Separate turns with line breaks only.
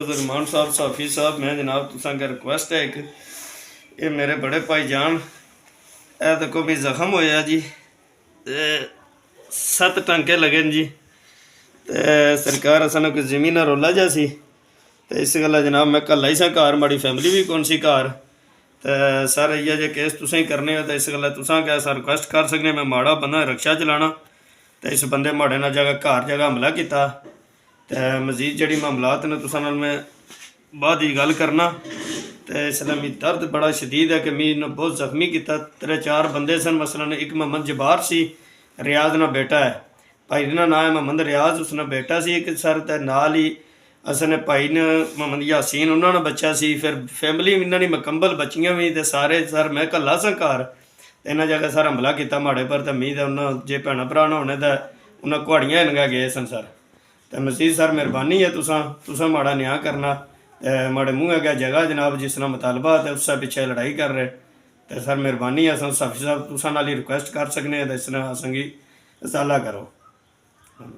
फजलुर्रहमान साहब साफी साहब, मैं जनाब तुसां अगर रिक्वेस्ट है एक, ये मेरे बड़े भाई जान ए देखो भी जख्म होया जी, 7 टांके लगे न जी। तो सरकार असां कोई जमीन रोला जा सी, तो इस गल्ला जनाब मैं कल्ला ही सा घर, माड़ी फैमिली भी कौन सी घर। तो सर इ'यै जे केस तुसें ही करने हो, तो इस गल्ला तुसां क्या सर रिक्वेस्ट कर सकने। मैं माड़ा बंदा रिक्शा चलाना, तो इस बंदे माड़े नाल घर जगह हमला किया। तो मजीद जी मामलात ने तुसां नाल मैं बाद ही गल करना। तो इसलिए मी दर्द बड़ा शदीद है कि मी बहुत जख्मी किया। 3-4 बंदे सन, मसलन एक मोहम्मद जबार सी, रियाज ना बेटा है, भाई का नाम है मोहम्मद रियाज, उसना बेटा सी एक सर। तो नाल ही असने भाई ने मोहम्मद यासीन, उन्होंने बच्चा सी। फिर फैमिली इन्होंने मुकम्मल बच्चियाँ भी, तो सारे सर मैं कल्ला सा घर। इन्होंने जगह सर हमला किया माड़े पर। तो मी तो उन्होंने जे भैन भरा ना होने, तो उन्हें कुहाड़ियाँ इनगा गए सन सर। तो मजीद सर मेहरबानी है तुसां माड़ा न्याय करना। माड़े मूँह अगे जगह जनाब जिसना मुतालबा है उससे पिछे लड़ाई कर रहे। तो सर मेहरबानी है, साफी साहब तुसां नाल ही रिक्वेस्ट कर सकने, तो इसने असेंगी साला करो।